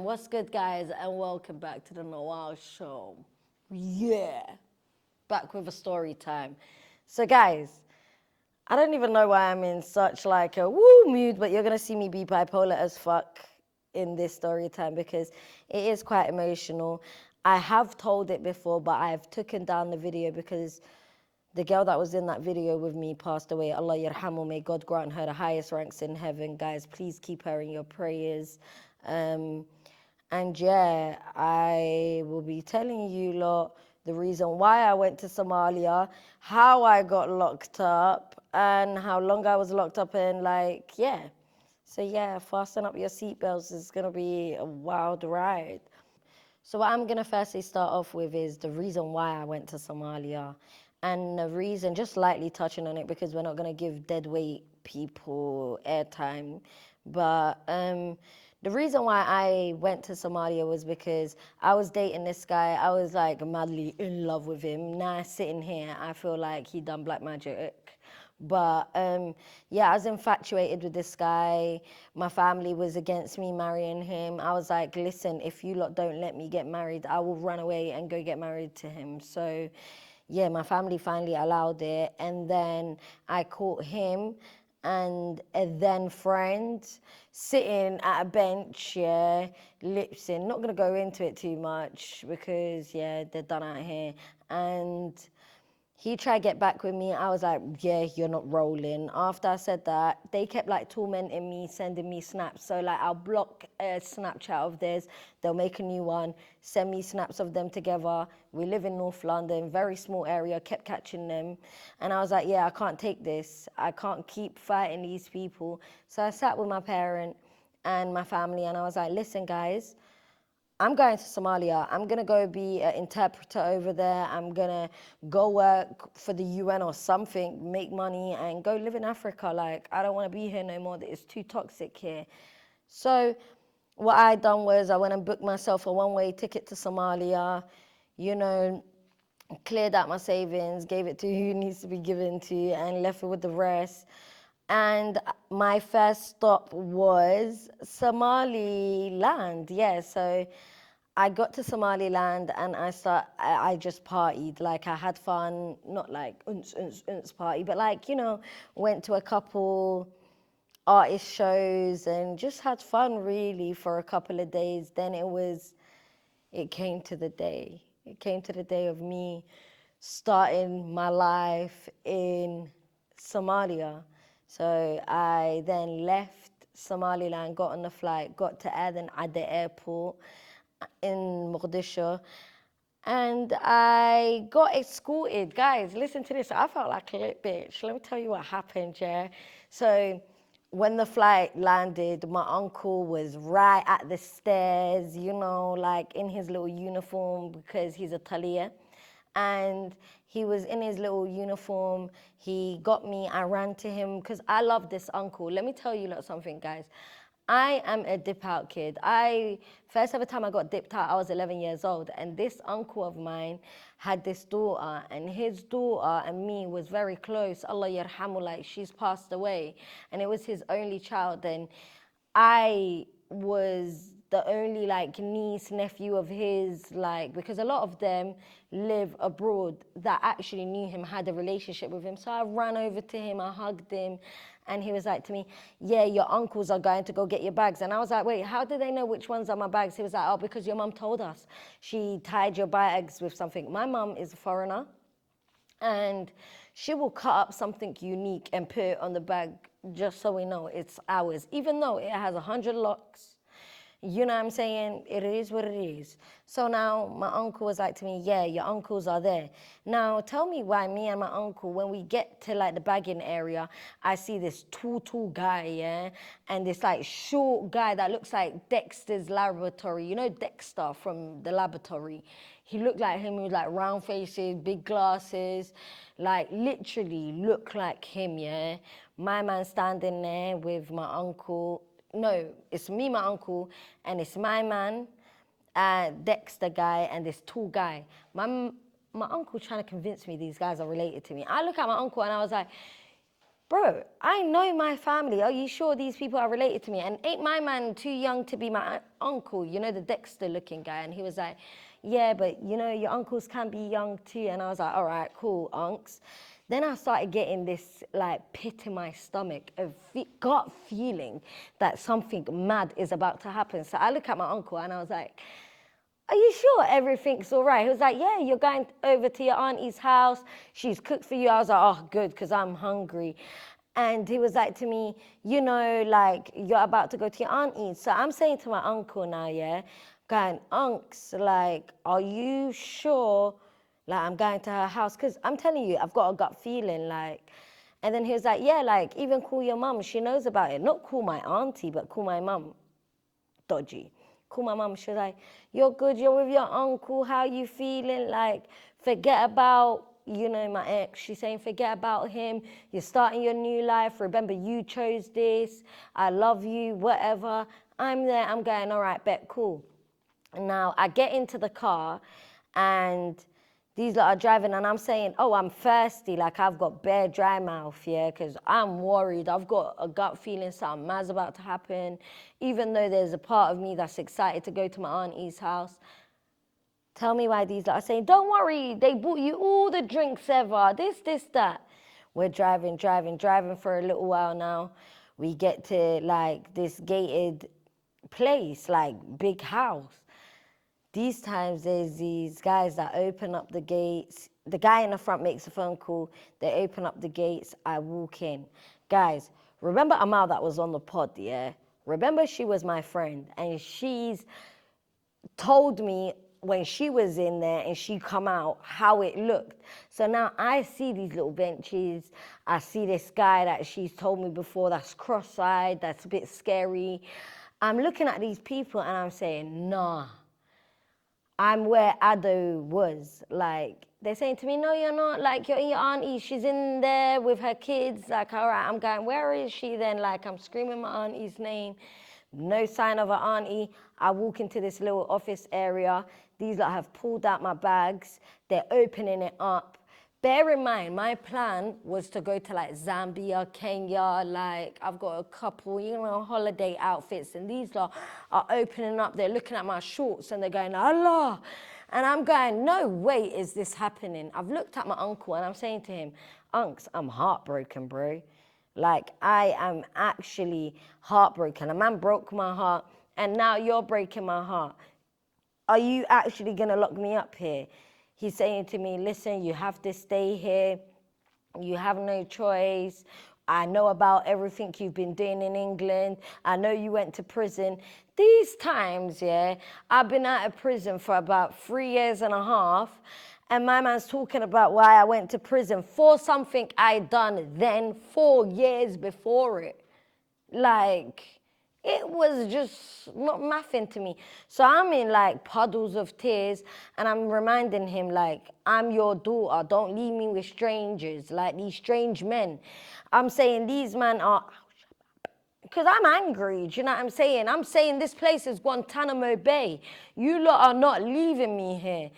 What's good, guys, and welcome back to the Noel Show. Yeah, back with a story time. So, guys, I don't even know why I'm in such like a woo mood, but you're gonna see me be bipolar as fuck in this story time because it is quite emotional. I have told it before, but I've taken down the video because the girl that was in that video with me passed away. Allah yarhamu, may God grant her the highest ranks in heaven. Guys, please keep her in your prayers. And yeah, I will be telling you lot the reason why I went to Somalia, how I got locked up, and how long I was locked up in, like, yeah. So yeah, fasten up your seatbelts. It's gonna be a wild ride. So what I'm gonna firstly start off with is the reason why I went to Somalia. And the reason, just lightly touching on it because we're not gonna give dead weight people airtime. But the reason why I went to Somalia was because I was dating this guy. I was like madly in love with him. Now sitting here, I feel like he done black magic. But yeah, I was infatuated with this guy. My family was against me marrying him. I was like, listen, if you lot don't let me get married, I will run away and go get married to him. So yeah, my family finally allowed it. And then I caught him and a then friend sitting at a bench, yeah, lips in. Not gonna go into it too much because yeah, they're done out here. And he tried to get back with me. I was like, yeah, you're not rolling. After I said that, they kept like tormenting me, sending me snaps. So like I'll block a Snapchat of theirs. They'll make a new one, send me snaps of them together. We live in North London, very small area, kept catching them. And I was like, yeah, I can't take this. I can't keep fighting these people. So I sat with my parent and my family and I was like, listen guys, I'm going to Somalia. I'm going to go be an interpreter over there. I'm going to go work for the UN or something, make money and go live in Africa. Like, I don't want to be here no more. It's too toxic here. So what I done was I went and booked myself a one-way ticket to Somalia, you know, cleared out my savings, gave it to who needs to be given to, and left it with the rest. And my first stop was Somaliland. Yeah, so I got to Somaliland and I just partied. Like I had fun, not like party, but like, you know, went to a couple artist shows and just had fun really for a couple of days. Then it came to the day. It came to the day of me starting my life in Somalia. So I then left Somaliland, got on the flight, got to Aden at the airport in Mogadishu, and I got escorted. Guys, listen to this. I felt like a lit bitch. Let me tell you what happened, yeah? So when the flight landed, my uncle was right at the stairs, you know, like in his little uniform because he's a Talia. And he was in his little uniform. He got me. I ran to him because I love this uncle. Let me tell you something, guys. I am a dip out kid. First ever time I got dipped out, I was 11 years old. And this uncle of mine had this daughter, and his daughter and me was very close. Allah yarhamu, like she's passed away. And it was his only child. And I was the only like niece, nephew of his, like, because a lot of them live abroad that actually knew him, had a relationship with him. So I ran over to him, I hugged him, and he was like to me, yeah, your uncles are going to go get your bags. And I was like, wait, how do they know which ones are my bags? He was like, oh, because your mum told us. She tied your bags with something. My mum is a foreigner, and she will cut up something unique and put it on the bag just so we know it's ours, even though it has 100 locks. You know what I'm saying? It is what it is. So now my uncle was like to me, yeah, your uncles are there. Now tell me why me and my uncle, when we get to like the bagging area, I see this tall guy, yeah? And this like short guy that looks like Dexter's laboratory. You know Dexter from the laboratory? He looked like him with like round faces, big glasses, like literally look like him, yeah? My man standing there with my uncle. No, it's me, my uncle, and it's my man, Dexter guy, and this tall guy. My uncle trying to convince me these guys are related to me. I look at my uncle and I was like, bro, I know my family. Are you sure these people are related to me? And ain't my man too young to be my uncle? You know, the Dexter looking guy. And he was like, yeah, but you know, your uncles can be young too. And I was like, all right, cool, unks. Then I started getting this like pit in my stomach, a gut feeling that something mad is about to happen. So I look at my uncle and I was like, are you sure everything's all right? He was like, yeah, you're going over to your auntie's house. She's cooked for you. I was like, oh, good, because I'm hungry. And he was like to me, you know, like, you're about to go to your auntie's. So I'm saying to my uncle now, yeah, going, unks, like, are you sure, like, I'm going to her house? Because I'm telling you, I've got a gut feeling, like. And then he was like, yeah, like, even call your mum. She knows about it. Not call my auntie, but call my mum. Dodgy. Call my mum. She was like, you're good, you're with your uncle, how you feeling? Like, forget about, you know, my ex. She's saying, forget about him. You're starting your new life. Remember, you chose this. I love you, whatever. I'm there. I'm going, all right, bet, cool. Now, I get into the car and these lot are driving and I'm saying, oh, I'm thirsty, like I've got bare dry mouth, yeah, because I'm worried. I've got a gut feeling something mad's about to happen, even though there's a part of me that's excited to go to my auntie's house. Tell me why these lot are saying, don't worry, they bought you all the drinks ever, this, that. We're driving for a little while now. We get to like this gated place, like big house. These times there's these guys that open up the gates. The guy in the front makes a phone call. They open up the gates. I walk in. Guys, remember Amal that was on the pod, yeah? Remember she was my friend and she's told me when she was in there and she come out how it looked. So now I see these little benches. I see this guy that she's told me before that's cross-eyed, that's a bit scary. I'm looking at these people and I'm saying, nah. I'm where Ado was. Like, they're saying to me, no, you're not. Like, you're in your auntie. She's in there with her kids. Like, all right, I'm going, where is she then? Like, I'm screaming my auntie's name. No sign of her auntie. I walk into this little office area. These lot have pulled out my bags. They're opening it up. Bear in mind, my plan was to go to like Zambia, Kenya, like I've got a couple, you know, holiday outfits and these lot are opening up, they're looking at my shorts and they're going, Allah. And I'm going, no way is this happening. I've looked at my uncle and I'm saying to him, unks, I'm heartbroken, bro. Like I am actually heartbroken. A man broke my heart and now you're breaking my heart. Are you actually gonna lock me up here? He's saying to me, listen, you have to stay here. You have no choice. I know about everything you've been doing in England. I know you went to prison. These times, yeah, I've been out of prison for about 3 years and a half. And my man's talking about why I went to prison for something I done then 4 years before it. Like, it was just not mathing to me. So I'm in like puddles of tears and I'm reminding him like, I'm your daughter. Don't leave me with strangers, like these strange men. I'm saying these men are, because I'm angry, do you know what I'm saying? I'm saying this place is Guantanamo Bay. You lot are not leaving me here.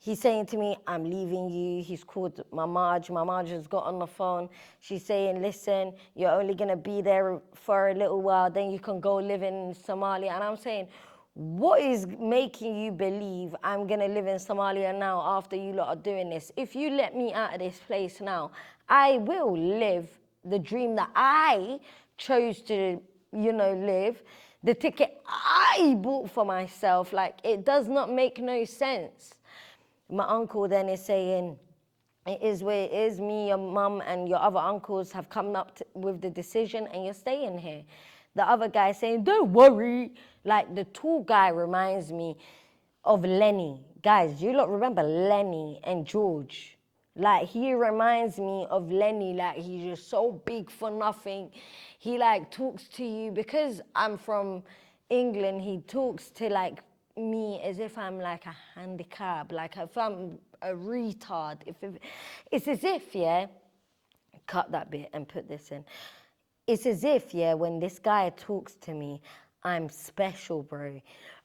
He's saying to me, I'm leaving you. He's called Mamaj. Mamaj has got on the phone. She's saying, listen, you're only going to be there for a little while. Then you can go live in Somalia. And I'm saying, what is making you believe I'm going to live in Somalia now after you lot are doing this? If you let me out of this place now, I will live the dream that I chose to, you know, live. The ticket I bought for myself. Like, it does not make no sense. My uncle then is saying, it is where it is. Me, your mum and your other uncles have come up with the decision and you're staying here. The other guy saying, don't worry. Like the tall guy reminds me of Lenny. Guys, you lot remember Lenny and George? Like he reminds me of Lenny, like he's just so big for nothing. He like talks to you, because I'm from England, he talks to like me as if I'm like a handicap, like if I'm a retard. It's as if, yeah, cut that bit and put this in. It's as if, yeah, when this guy talks to me, I'm special, bro.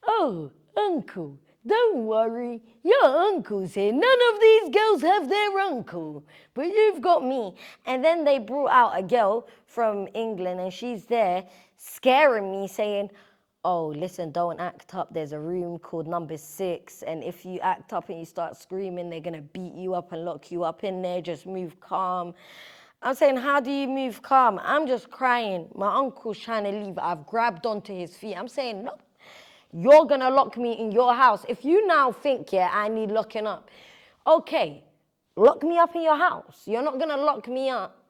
Oh, uncle, don't worry, your uncle's here. None of these girls have their uncle, but you've got me. And then they brought out a girl from England, and she's there scaring me, saying, oh, listen, don't act up. There's a room called number 6, and if you act up and you start screaming, they're going to beat you up and lock you up in there. Just move calm. I'm saying, how do you move calm? I'm just crying. My uncle's trying to leave. I've grabbed onto his feet. I'm saying, no, you're going to lock me in your house. If you now think, yeah, I need locking up, okay, lock me up in your house. You're not going to lock me up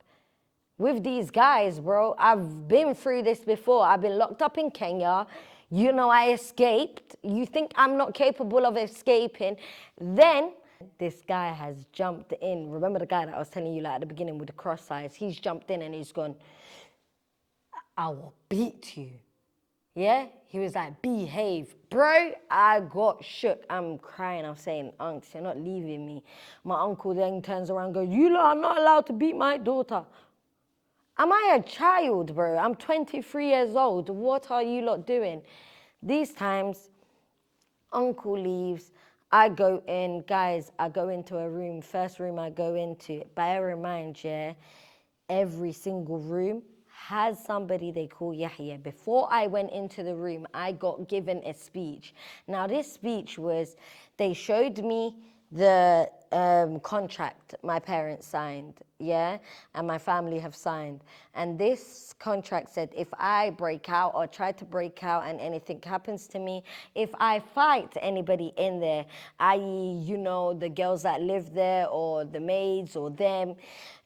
with these guys, bro. I've been through this before. I've been locked up in Kenya. You know, I escaped. You think I'm not capable of escaping? Then this guy has jumped in. Remember the guy that I was telling you like at the beginning with the cross eyes? He's jumped in and he's gone, I will beat you. Yeah? He was like, behave. Bro, I got shook. I'm crying. I'm saying, unks, you're not leaving me. My uncle then turns around and goes, you lot are not allowed to beat my daughter. Am I a child, bro? I'm 23 years old. What are you lot doing? These times, uncle leaves. I go in. Guys, I go into a room. First room I go into. Bear in mind, yeah, every single room has somebody they call Heyyyyy. Before I went into the room, I got given a speech. Now, this speech was, they showed me the contract my parents signed, yeah, and my family have signed. And this contract said, if I break out or try to break out and anything happens to me, if I fight anybody in there, i.e., you know, the girls that live there or the maids or them,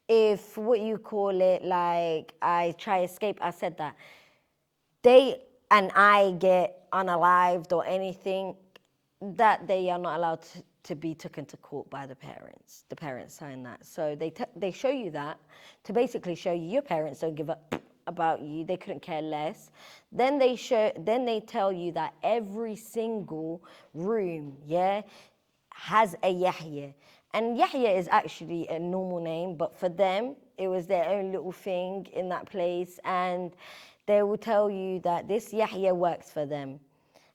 if, what you call it, like, I try escape, I said that, they and I get unalived or anything, that they are not allowed to be taken to court by the parents. The parents sign that. So they show you that to basically show you your parents don't give up about you. They couldn't care less. Then they tell you that every single room, yeah, has a Heyyyyy. And Heyyyyy is actually a normal name, but for them, it was their own little thing in that place. And they will tell you that this Heyyyyy works for them.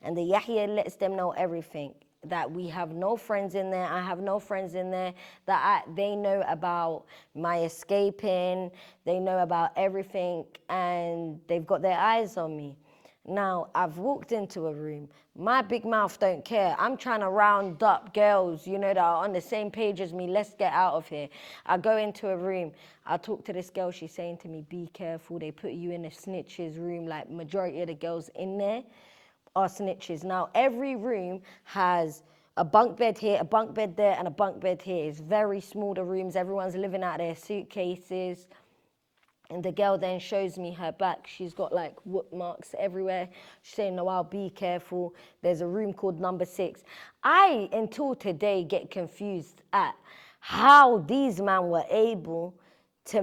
And the Heyyyyy lets them know everything. That we have no friends in there, I have no friends in there, that they know about my escaping, they know about everything, and they've got their eyes on me. Now, I've walked into a room, my big mouth don't care. I'm trying to round up girls, you know, that are on the same page as me, let's get out of here. I go into a room, I talk to this girl, she's saying to me, be careful, they put you in a snitches room, like majority of the girls in there are snitches. Now, every room has a bunk bed here, a bunk bed there, and a bunk bed here. It's very small, the rooms. Everyone's living out of their suitcases. And the girl then shows me her back. She's got like whoop marks everywhere. She's saying, no, I'll be careful. There's a room called number 6. I, until today, get confused at how these men were able to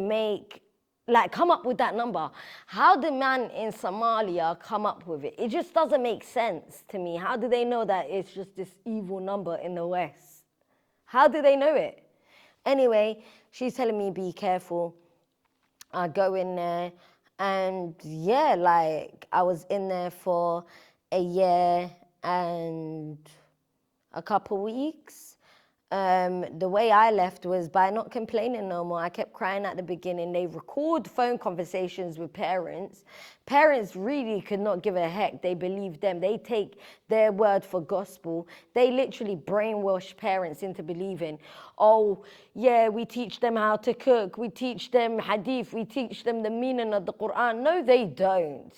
come up with that number. How did man in Somalia come up with it? It just doesn't make sense to me. How do they know that it's just this evil number in the West? How do they know it? Anyway, she's telling me, be careful. I go in there and yeah, like I was in there for a year and a couple weeks. The way I left was by not complaining no more. I kept crying at the beginning. They record phone conversations with parents. Parents really could not give a heck. They believe them. They take their word for gospel. They literally brainwash parents into believing, oh, yeah, we teach them how to cook. We teach them hadith. We teach them the meaning of the Quran. No, they don't.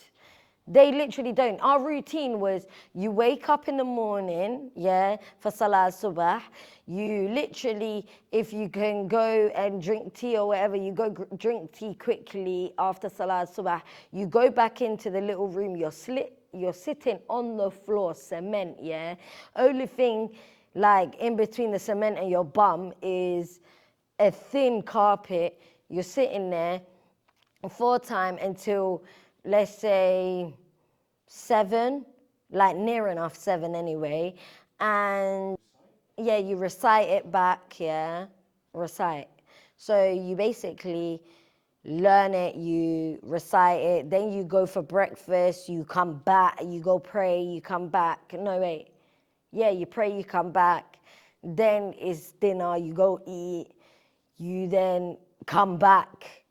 They literally don't. Our routine was you wake up in the morning, yeah, for Salah Subah. You literally, if you can go and drink tea or whatever, you go drink tea quickly after Salah Subah. You go back into the little room. You're sitting on the floor, cement, yeah. Only thing like in between the cement and your bum is a thin carpet. You're sitting there for time until, let's say 7, like near enough 7 anyway. And yeah, you recite it back, yeah, recite. So you basically learn it, you recite it, then you go for breakfast, you come back, you go pray, you come back. No, wait. Yeah, you pray, you come back. Then it's dinner, you go eat. You then come back.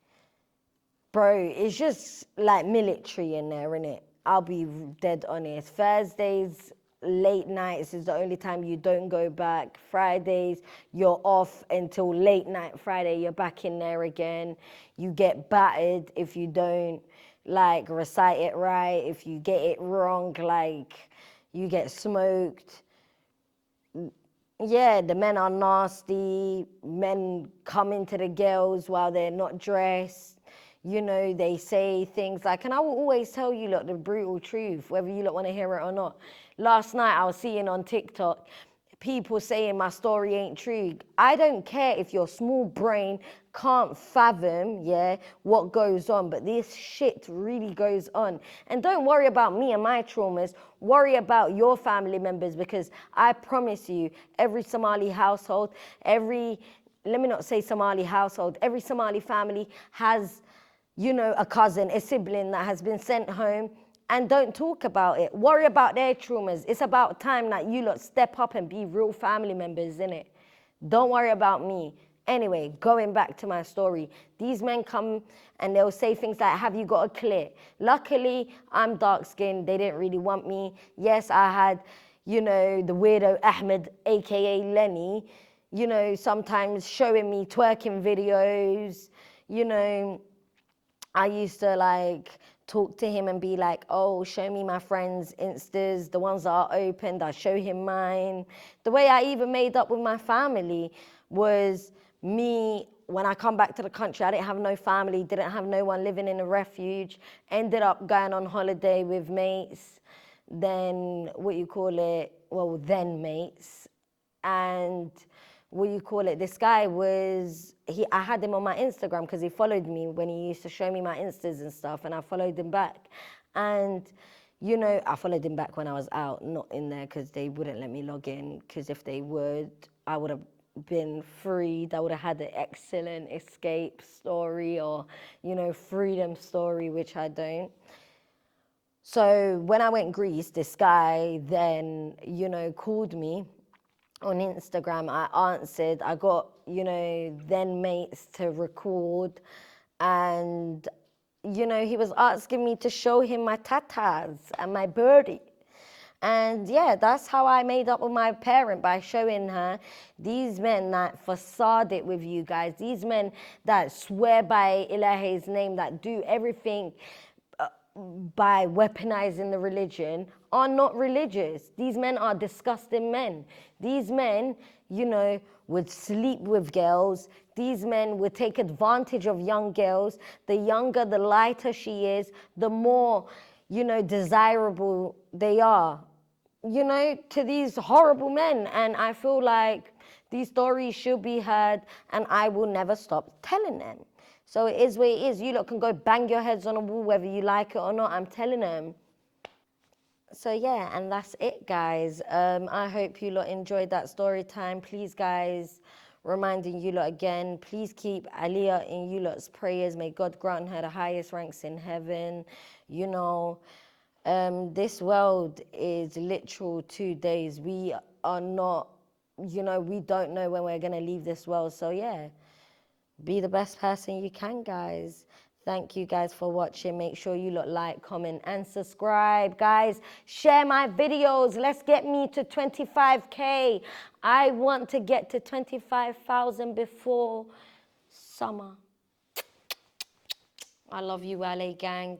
Bro, it's just like military in there, innit? I'll be dead honest. Thursdays, late nights is the only time you don't go back. Fridays, you're off until late night Friday. You're back in there again. You get battered if you don't, like, recite it right. If you get it wrong, like, you get smoked. Yeah, the men are nasty. Men come into the girls while they're not dressed. You know, they say things like, and I will always tell you, look, the brutal truth, whether you want to hear it or not. Last night I was seeing on TikTok people saying my story ain't true. I don't care if your small brain can't fathom, yeah, what goes on, but this shit really goes on. And don't worry about me and my traumas, worry about your family members, because I promise you, every Somali household, let me not say Somali household, every Somali family has, you know, a cousin, a sibling that has been sent home, and don't talk about it. Worry about their traumas. It's about time that you lot step up and be real family members, innit? Don't worry about me. Anyway, going back to my story, these men come and they'll say things like, have you got a clear? Luckily, I'm dark-skinned. They didn't really want me. Yes, I had, you know, the weirdo Ahmed, aka Lenny, you know, sometimes showing me twerking videos, you know. I used to like talk to him and be like, oh, show me my friends' Instas, the ones that are opened, I show him mine. The way I even made up with my family was me, when I come back to the country, I didn't have no family, didn't have no one living in a refuge, ended up going on holiday with mates, then then mates, and this guy was, I had him on my Instagram because he followed me when he used to show me my Instas and stuff, and I followed him back. And, you know, I followed him back when I was out, not in there because they wouldn't let me log in, because if they would, I would have been freed. I would have had an excellent escape story or, you know, freedom story, which I don't. So when I went Greece, this guy then, you know, called me on Instagram. I answered. I got, you know, then mates to record, and, you know, he was asking me to show him my tatas and my birdie. And yeah, that's how I made up with my parent, by showing her these men that facade it with you guys, these men that swear by Ilahi's name, that do everything by weaponizing the religion, are not religious. These men are disgusting men. These men, you know, would sleep with girls. These men would take advantage of young girls. The younger, the lighter she is, the more, you know, desirable they are, you know, to these horrible men. And I feel like these stories should be heard, and I will never stop telling them. So it is what it is. You lot can go bang your heads on a wall whether you like it or not. I'm telling them. So yeah, and that's it, guys. I hope you lot enjoyed that story time. Please, guys, reminding you lot again, please keep Aliyah in you lot's prayers. May God grant her the highest ranks in heaven. You know, this world is literal 2 days. We are not, you know, we don't know when we're going to leave this world. So yeah. Be the best person you can, guys. Thank you guys for watching. Make sure you look, like, comment, and subscribe. Guys, share my videos. Let's get me to 25K. I want to get to 25,000 before summer. I love you, Waley gang.